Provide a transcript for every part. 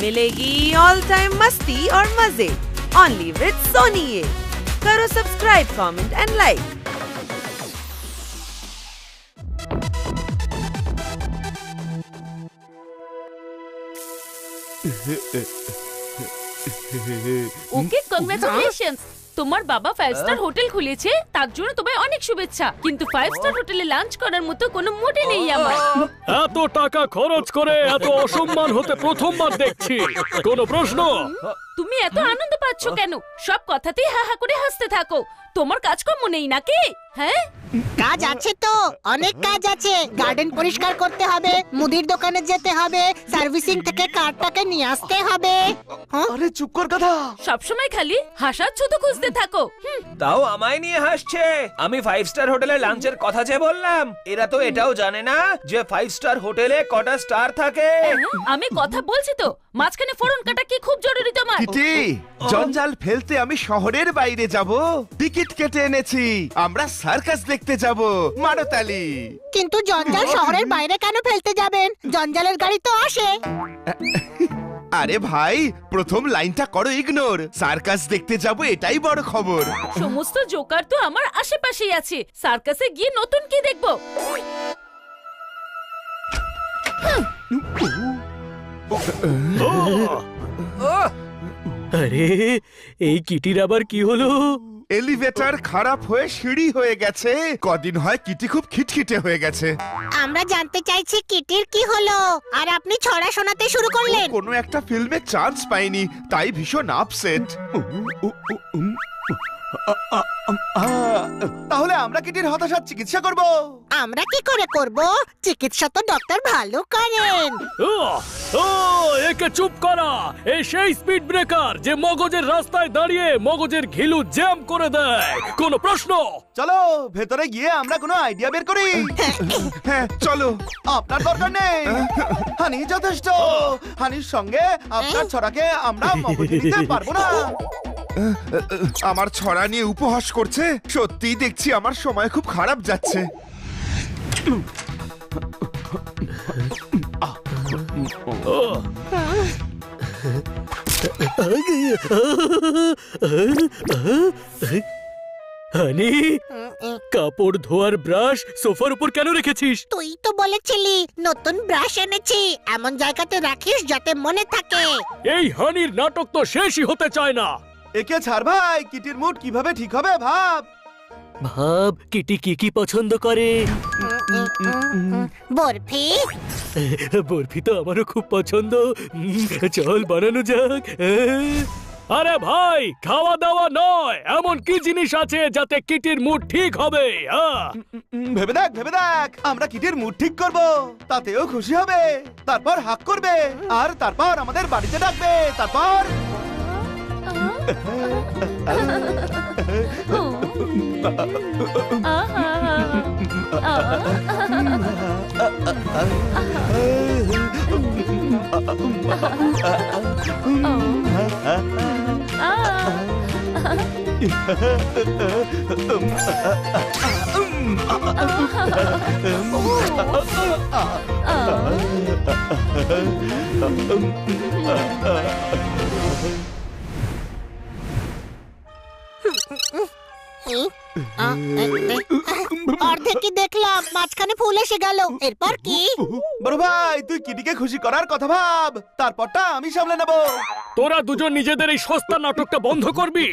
मिलेगी all time मस्ती और मजे ओनली विद सोनी ये। करो subscribe, comment and like. Okay, congratulations. তোমার বাবা 5 স্টার হোটেল খুলেছে, তার জন্য তোমায় অনেক শুভেচ্ছা। কিন্তু 5 স্টার হোটেলে লাঞ্চ করার মতো কোনো মুডই নেই আমার। এত টাকা খরচ করে এত অসম্মান হতে প্রথমবার দেখছি। কোনো প্রশ্ন? তুমি এত আনন্দ পাচ্ছ কেন? সব কথাতেই হা হা করে হাসতে থাকো। তোমার কাজকর্ম নেই নাকি? হ্যাঁ, কাজ আছে তো, অনেক কাজ আছে। গার্ডেন পরিষ্কার করতে হবে, মুদির দোকানে যেতে হবে, সার্ভিসিং থেকে কারটাকে নিয়ে আসতে হবে। আরে চুপ কর গাধা। সবসময় খালি হাসার ছুতো খুঁজতে থাকো। তাও আমায় নিয়ে হাসছে। আমি 5 স্টার হোটেলে লাঞ্চের কথা যে বললাম, এরা তো এটাও জানে না যে 5 স্টার হোটেলে কটা স্টার থাকে। আমি কথা বলছি তো, মাঝখানে ফোরন কাটা কি খুব জরুরি তোমার? কিটি, জঞ্জাল ফেলতে আমি শহরের বাইরে যাব। টিকিট কেটে এনেছি, আমরা সার্কাস দেখতে যাব। মারো তালি। কিন্তু জঞ্জাল শহরের বাইরে কেন ফেলতে যাবেন? জঞ্জালের গাড়ি তো আসে। আরে ভাই, প্রথম লাইনটা করো ইগনোর। সার্কাস দেখতে যাব, এটাই বড় খবর। সমস্ত জোকার তো আমার আশেপাশেই আছে। সার্কাসে গিয়ে নতুন কি দেখবো? আরে এই কিটির আবার কি হলো? এলিভেটর খারাপ হয়ে সিঁড়ি হয়ে গেছে। কদিন হয় কিটি খুব খিটখিটে হয়ে গেছে। আমরা জানতে চাইছি কিটির কি হলো, আর আপনি ছড়া শোনাতে শুরু করলেন। কোনো একটা ফিল্মে চান্স পাইনি, তাই ভীষণ আপসেট। তাহলে আমরা কিটির হতাশার চিকিৎসা করব। আমরা কি করে করব? চিকিৎসা তো ডক্টর ভালো করেন। ও ও, একে চুপ করা। এই সেই স্পিড ব্রেকার যে মগজের রাস্তায় দাঁড়িয়ে মগজের ঘিলু জ্যাম করে দেয়। কোনো প্রশ্ন? চলো ভেতরে গিয়ে আমরা কোনো আইডিয়া বের করি। হ্যাঁ চলো। আপনার দরকার নেই, হানি যথেষ্ট। হানির সঙ্গে আপনার ছড়াকে আমরা মগজে দিতে পারবো না। আমার ছড়া নিয়ে উপহাস করছে। সত্যিই দেখছি আমার সময় খুব খারাপ যাচ্ছে। হানি, কাপড় ধোয়ার ব্রাশ সোফার উপর কেন রেখেছিস? তুই তো বলেছিলি নতুন ব্রাশ এনেছি, এমন জায়গাতে রাখিস যাতে মনে থাকে। এই হানির নাটক তো শেষই হতে চায় না। একে ছাড় ভাই, কিটির মুড কিভাবে ঠিক হবে ভাব। ভাব কিটি কি কি পছন্দ করে। বরফি। বরফি তো আমারও খুব পছন্দ। চল বানানো যাক। আরে ভাই, খাওয়া দাওয়া নয়, এমন কি জিনিস আছে যাতে কিটির মুড ঠিক হবে? ভেবে দেখ, ভেবে দেখ। আমরা কিটির মুড ঠিক করব, তাতেও খুশি হবে। তারপর হাক করবে, আর তারপর আমাদের বাড়িতে ডাকবে। তারপর অর্ধেকই দেখলাম, মাঝখানে ফুল এসে গেল। এরপর কি? বড় ভাই, তুই কিটিকে খুশি করার কথা ভাব, তারপরটা আমি সামলে নেব। তোরা দুজন নিজেদের এই সস্তা নাটকটা বন্ধ করবি।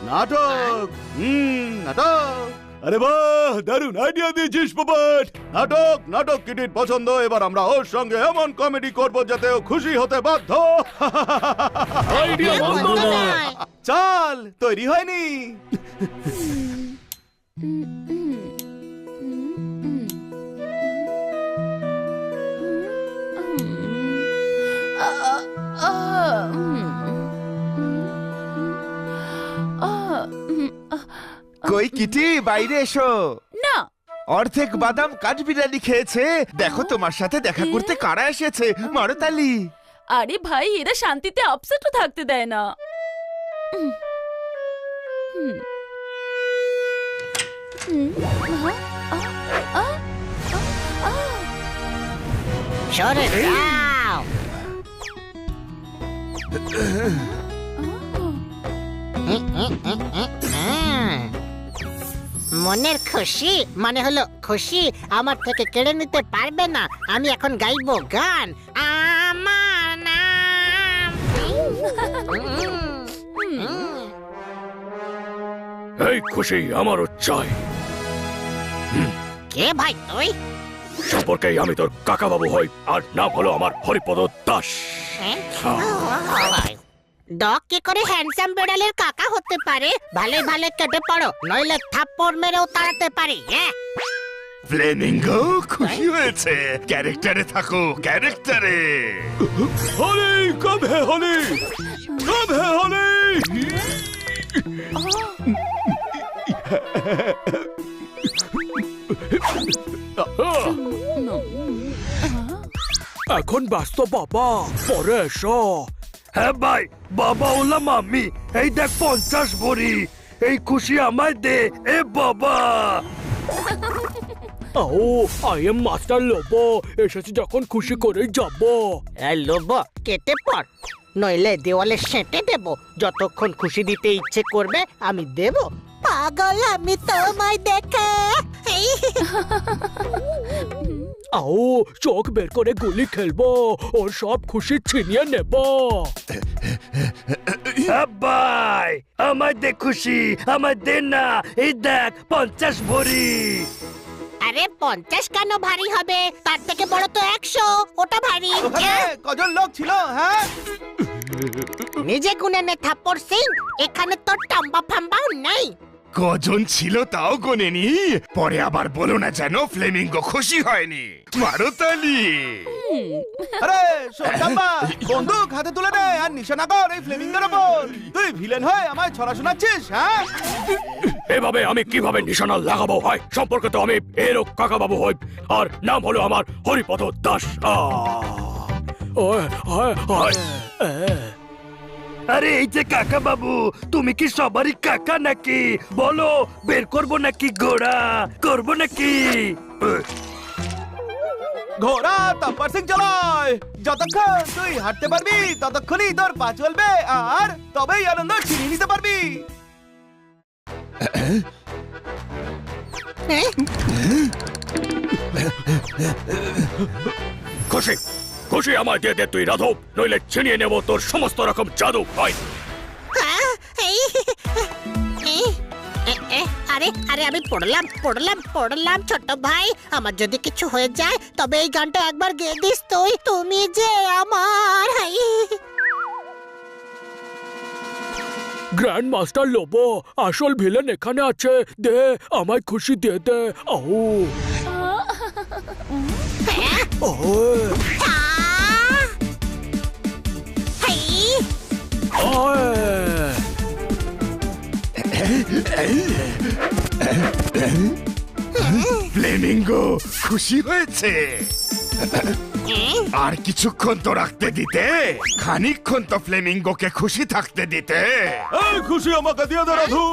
নাটক, নাটক। আরে বাহ, দারুণ আইডিয়া দিয়েছিস পোপট। নাটক, নাটক কিটির পছন্দ। এবার আমরা ওর সঙ্গে এমন কমেডি করব যাতে ও খুশি হতে বাধ্য। আইডিয়া বন্ধ নয়। চল, তৈরি হয়নি? কই কিটি, বাইরে এসো। না, অর্ধেক বাদাম কাঠবিড়ালি খেয়েছে। দেখো তোমার সাথে দেখা করতে কারা এসেছে। মারো তালি। আরে ভাই, এরা শান্তিতে আপসেটও থাকতে দেয় না। সরে যাও। মনের খুশি মানে হলো খুশি আমার থেকে কেড়ে নিতে পারবে না। আমি এখন গাইবো গান। আমার নাম এই খুশি আমারও চাই। কে ভাই তুই? সম্পর্কে আমি তোর কাকা বাবু হই, আর নাম হলো আমার হরিপদ দাস। ডগ কি করে হ্যান্ডসাম বেড়ালের কাকা হতে পারে? ভালো ভালো কেটে পড়ো, নইলে থাপ্পড় মেরেও তাড়াতে পারি। ফ্লেমিঙ্গো খুশি হয়েছে। ক্যারেক্টারে থাকো, ক্যারেক্টারে। হলি কব হে হলি, কব হে হলি। এখন ব্যস্ত বাবা, পরে এসো। হ্যাঁ ভাই, বাবা ওলাম আমি। এই দেখ 50 ভরি, এই খুশি আমায় দে। এ বাবা। ও আই এম মাস্টার লোবো, এসেছি যখন খুশি করে যাব। লোব কেটে পড়, নইলে দেওয়ালে সেঁটে দেব। যতক্ষণ খুশি দিতে ইচ্ছে করবে আমি দেব। পাগল আমি তোমায় দেখে। আও চোখ বের করে গুলি খেলবো, ওর সব খুশি ছিনিয়ে নেব। ভাই আমায় দে খুশি, আমায় দে না। এই দেখ 50 ভরি। আরে 50 কেন ভারী হবে? তার থেকে বড় তো 100, ওটা ভারী। ওখানে কজন লোক ছিল? হ্যাঁ, নিজে গুনে নে থাপ্পড় সিং, এখানে তো টাম্বা ফাম্বাও নেই। কজন ছিল তাও গোনেনি। পরে আবার বলো না যেন ফ্লেমিঙ্গো খুশি হয়নি। মারো তালি। আরে সোনাম্বা, বন্দুক হাতে তুলে নে আর নিশানা কর এই ফ্লেমিঙ্গোর উপর। তুই ভিলেন হয়ে আমায় ছড়া শোনাচ্ছিস? হ্যাঁ, এভাবে আমি কিভাবে নিশানা লাগাবো? হয় সম্পর্কে তো আমি এরও কাকা বাবু হই, আর নাম হলো আমার হরিপদ দাস। আরে এই যে কাকা বাবু, তুমি কি সবারই কাকা নাকি? বলো, বের করবো নাকি ঘোড়া? করবো নাকি? ঘোড়া তাম্পার সিং চালায়। যতক্ষণ তুই হাঁটতে পারবি ততক্ষণই তোর পা চলবে, আর তবেই আনন্দ ছিনিয়ে নিতে পারবি। খুশি খুশি আমায় দিয়ে দে তুই রাধব, নইলে ছিনিয়ে নেব তোর সমস্ত রকম জাদু। আরে আরে আমি পড়লাম ছোট ভাই। আমার যদি কিছু হয়ে যায় তবে এই গানটা একবার গেয়ে দিস তুই। তুমি যে আমার গ্র্যান্ড মাস্টার লোবো, আসল ভিলেন এখানে আছে। দে আমায় খুশি দিয়ে দে। ফ্লেমিঙ্গো খুশি হয়েছে। আর কিছুক্ষণ তো রাখতে দিতে, খানিকক্ষণ তো ফ্লেমিঙ্গোকে খুশি থাকতে দিতে। এই খুশি আমাকে দিয়ে দে রাধু,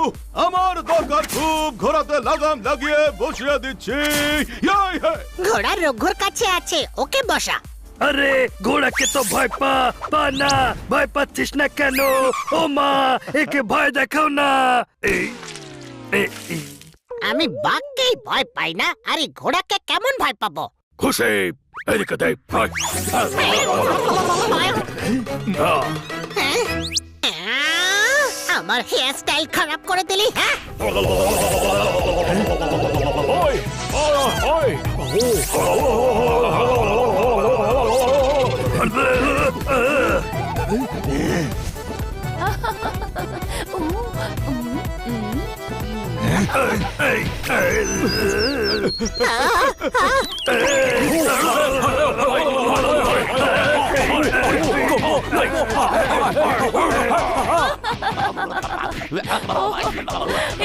আমার দরকার খুব। ঘোড়াতে লাগাম লাগিয়ে বসিয়ে দিচ্ছি। ঘোড়া রঘুর কাছে আছে, ওকে বসা। আরে ঘোড়াকে তো ভয় না। ভয় পাচ্ছিস না কেন? ও মা, একে ভয় দেখাও না। আমি বাঘকেই ভয় পাই না, আরে ঘোড়াকে কেমন ভয় পাবো? খুশি এদিকে দে। আমার হেয়ার স্টাইল খারাপ করে দিলি। হ্যাঁ,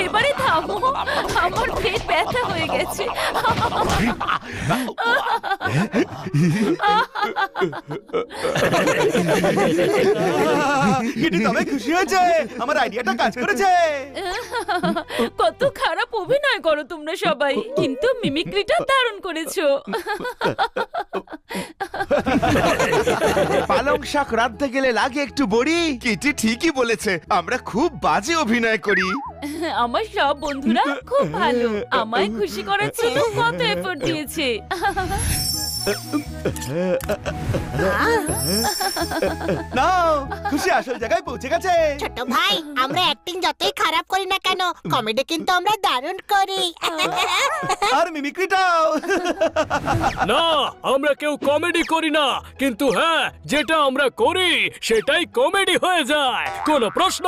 এবারে থামো, আমার পেট ব্যথা হয়ে গেছে। তবে খুশি হয়েছে, আমার আইডিয়াটা কাজ করেছে। কত খারাপ অভিনয় করো তোমরা সবাই, কিন্তু মিমিক্রিটা দারুণ করেছো। পালং শাক রাঁধতে গেলে লাগে একটু বড়ি। কিটি ঠিকই বলেছে, আমরা খুব বাজে অভিনয় করি। আমার সব বন্ধুরা খুব ভালো, আমায় খুশি করার জন্য কত এফোর্ট দিয়েছে। নাও, খুশি আসল জায়গায় পৌঁছে গেছে। ছোট ভাই, আমরা অ্যাক্টিং যতই খারাপ করি না কেন, কমেডি কিন্তু আমরা দারুণ করি। আর মিমিক্রিটাও। না, আমরা কেউ কমেডি করি না, কিন্তু হ্যাঁ, যেটা আমরা করি সেটাই কমেডি হয়ে যায়। কোনো প্রশ্ন?